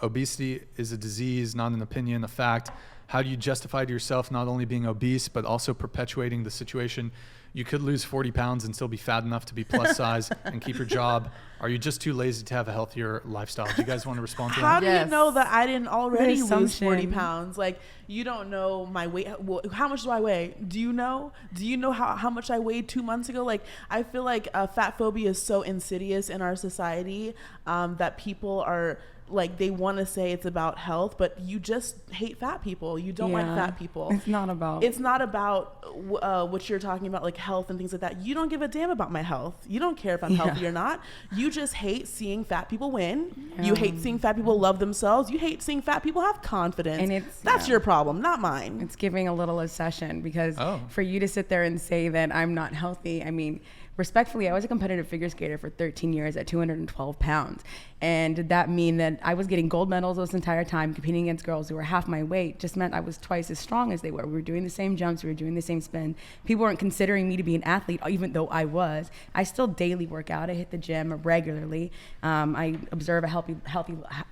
obesity is a disease, not an opinion, a fact. How do you justify to yourself not only being obese, but also perpetuating the situation? You could lose 40 pounds and still be fat enough to be plus size and keep your job. Are you just too lazy to have a healthier lifestyle? Do you guys want to respond to that? How do you know that I didn't already lose 40 assumption. pounds? Like, you don't know my weight. Well, how much do I weigh? Do you know? Do you know how much I weighed 2 months ago? Like, I feel like fat phobia is so insidious in our society that people are like, they want to say it's about health, but you just hate fat people. You don't like fat people. It's not about what you're talking about, like health and things like that. You don't give a damn about my health. You don't care if I'm healthy or not. You just hate seeing fat people win. You hate seeing fat people love themselves. You hate seeing fat people have confidence. And that's your problem, not mine. It's giving a little obsession because for you to sit there and say that I'm not healthy, I mean, respectfully, I was a competitive figure skater for 13 years at 212 pounds. And did that mean that I was getting gold medals this entire time, competing against girls who were half my weight? Just meant I was twice as strong as they were. We were doing the same jumps. We were doing the same spin. People weren't considering me to be an athlete, even though I was. I still daily work out. I hit the gym regularly. I observe a healthy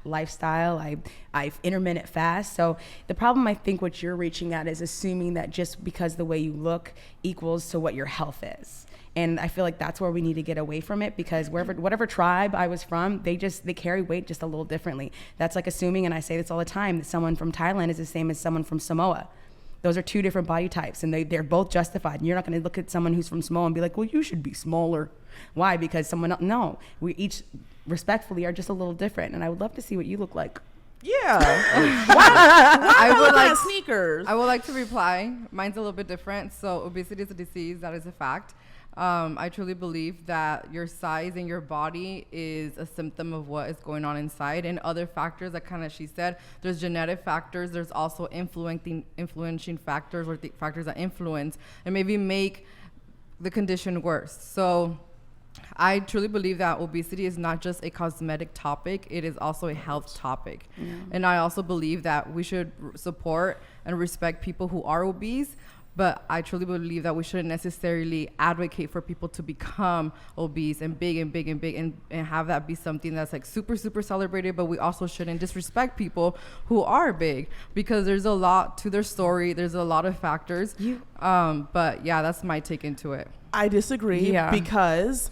lifestyle. I intermittent fast. So the problem, I think, what you're reaching at is assuming that just because the way you look equals to what your health is. And I feel like that's where we need to get away from it, because whatever tribe I was from, they carry weight just a little differently. That's like assuming, and I say this all the time, that someone from Thailand is the same as someone from Samoa. Those are two different body types, and they're both justified. And you're not going to look at someone who's from Samoa and be like, well, you should be smaller. Why? Because someone else, no. We each respectfully are just a little different, and I would love to see what you look like. Yeah. Why I would like sneakers. I would like to reply. Mine's a little bit different. So obesity is a disease. That is a fact. I truly believe that your size and your body is a symptom of what is going on inside, and other factors that kind of she said, there's genetic factors, there's also influencing factors or factors that influence and maybe make the condition worse. So I truly believe that obesity is not just a cosmetic topic, it is also a health topic. Yeah. And I also believe that we should support and respect people who are obese, but I truly believe that we shouldn't necessarily advocate for people to become obese and big and have that be something that's like super, super celebrated. But we also shouldn't disrespect people who are big, because there's a lot to their story. There's a lot of factors. But yeah, that's my take into it. I disagree because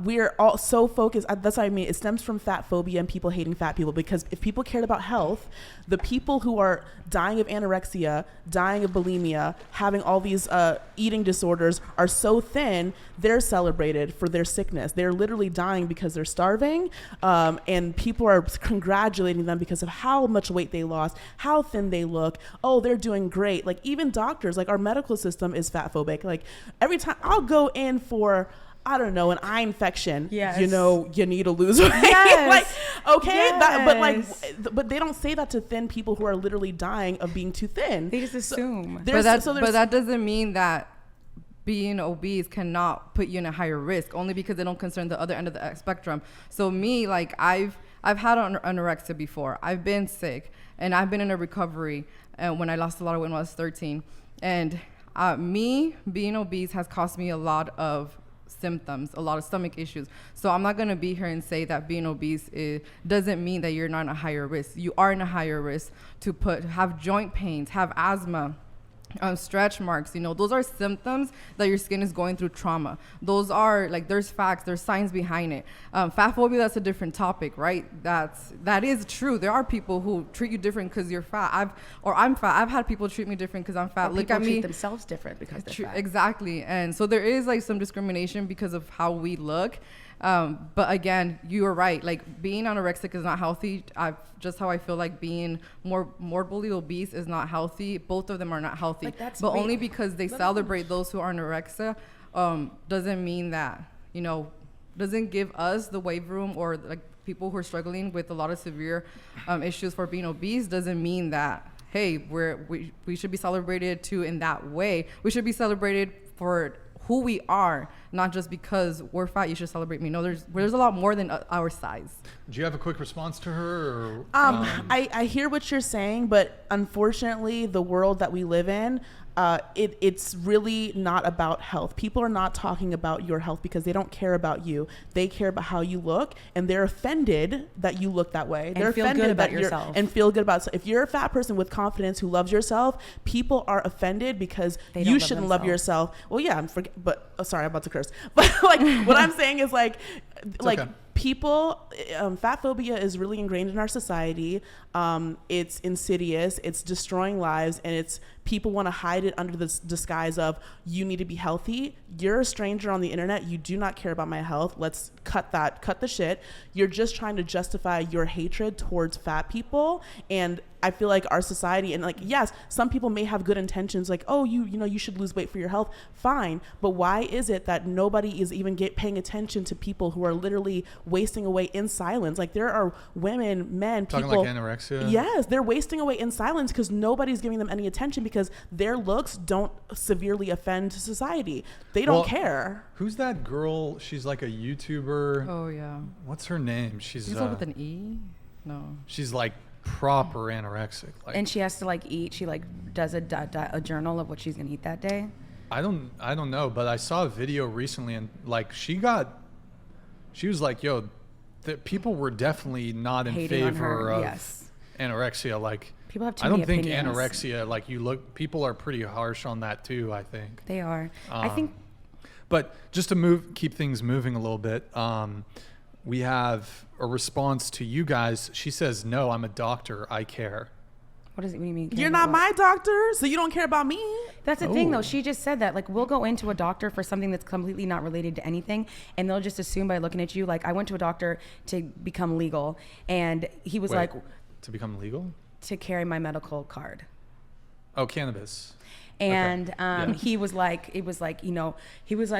we're all so focused. That's what I mean. It stems from fat phobia and people hating fat people, because if people cared about health, the people who are dying of anorexia, dying of bulimia, having all these eating disorders are so thin, they're celebrated for their sickness. They're literally dying because they're starving, and people are congratulating them because of how much weight they lost, how thin they look. Oh, they're doing great. Like, even doctors, like our medical system is fat phobic. Like, every time I'll go in for, I don't know, an eye infection. Yes. You know, you need to lose weight. Yes. Like, okay, yes. But they don't say that to thin people who are literally dying of being too thin. They just assume. But that doesn't mean that being obese cannot put you in a higher risk, only because they don't concern the other end of the spectrum. So me, like, I've had anorexia before. I've been sick, and I've been in a recovery. And when I lost a lot of weight when I was 13, and me being obese has cost me a lot of symptoms, a lot of stomach issues. So I'm not going to be here and say that being obese doesn't mean that you're not in a higher risk. You are in a higher risk to have joint pains, have asthma, stretch marks. You know, those are symptoms that your skin is going through trauma. Those are, like, there's facts, there's science behind it. Fat phobia, that's a different topic, right? That is true. There are people who treat you different because you're fat. I'm fat. I've had people treat me different because I'm fat. Look at me. People treat themselves different because they're fat. Exactly. And so there is, like, some discrimination because of how we look. But again, you are right. Like, being anorexic is not healthy. Just how I feel like being morbidly obese is not healthy. Both of them are not healthy. Like, but only because they celebrate those who are anorexia doesn't mean that, you know, doesn't give us the wave room, or like people who are struggling with a lot of severe issues for being obese, doesn't mean that, hey, we should be celebrated too in that way. We should be celebrated for who we are, not just because we're fat, you should celebrate me. No, there's a lot more than our size. Do you have a quick response to her? Or, I hear what you're saying, but unfortunately, the world that we live in, it's really not about health. People are not talking about your health because they don't care about you. They care about how you look, and they're offended that you look that way. They're feel offended good about that yourself. And feel good about. If you're a fat person with confidence who loves yourself, people are offended because They you don't shouldn't love love yourself. Well, yeah, but sorry, I'm about to curse. But like what I'm saying is like Okay. people, fat phobia is really ingrained in our society. It's insidious, it's destroying lives, and it's people want to hide it under this disguise of you need to be healthy. You're a stranger on the internet. You do not care about my health. Let's cut the shit. You're just trying to justify your hatred towards fat people. And I feel like our society, and like, yes, some people may have good intentions, like, oh, you know, you should lose weight for your health. Fine. But why is it that nobody is even paying attention to people who are literally wasting away in silence? Like, there are women, men, Talking people. like anorexia? Yes, they're wasting away in silence because nobody's giving them any attention because their looks don't severely offend society. They don't care. Who's that girl? She's like a YouTuber. Oh, yeah. What's her name? She's with an E? No. She's like proper anorexic. Like, And she has to like eat. She like does a journal of what she's gonna eat that day. I don't know, but I saw a video recently, and like she was like, yo, people were definitely not in Hating on favor her, of yes. anorexia. Like, People have too I don't many think opinions. anorexia, like people are pretty harsh on that too, I think. They are. I think. But just to keep things moving a little bit, we have a response to you guys. She says, no, I'm a doctor. I care. What do you mean? You're not my doctor, so you don't care about me. That's the thing, though. She just said that. Like, we'll go into a doctor for something that's completely not related to anything, and they'll just assume by looking at you. Like, I went to a doctor to become legal, and he was like, to become legal? to carry my medical card. Oh, cannabis. And Yeah. he was like,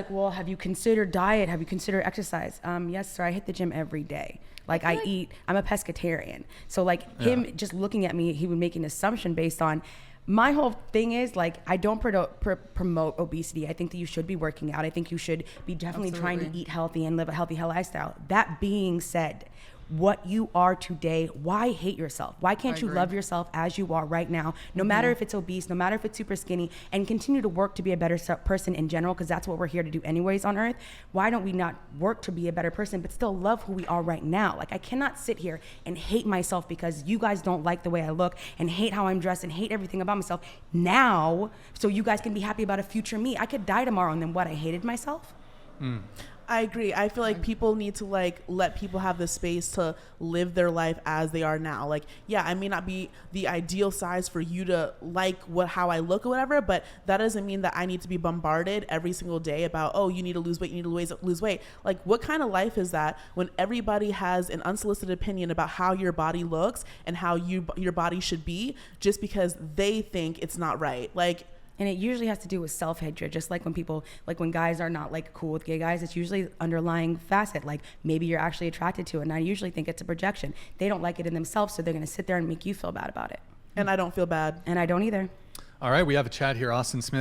well, have you considered diet? Have you considered exercise? Yes, sir. I hit the gym every day. Like, I eat. I'm a pescatarian. So like him just looking at me, he would make an assumption based on. My whole thing is like, I don't promote obesity. I think that you should be working out. I think you should be definitely trying to eat healthy and live a healthy lifestyle. That being said, what you are today, why hate yourself? Why can't you love yourself as you are right now, no matter if it's obese, no matter if it's super skinny, and continue to work to be a better person in general, because that's what we're here to do anyways on earth. Why don't we not work to be a better person, but still love who we are right now? Like, I cannot sit here and hate myself because you guys don't like the way I look and hate how I'm dressed and hate everything about myself now, so you guys can be happy about a future me. I could die tomorrow and then what, I hated myself? I agree. I feel like people need to like let people have the space to live their life as they are now. Like, yeah, I may not be the ideal size for you to like how I look or whatever, but that doesn't mean that I need to be bombarded every single day about, oh, you need to lose weight, you need to lose weight. Like, what kind of life is that when everybody has an unsolicited opinion about how your body looks and how your body should be just because they think it's not right? Like, and it usually has to do with self-hatred, just like when people, like when guys are not like cool with gay guys, it's usually underlying facet, like maybe you're actually attracted to it, and I usually think it's a projection. They don't like it in themselves, so they're gonna sit there and make you feel bad about it. And I don't feel bad. And I don't either. All right, we have a chat here. Austin Smith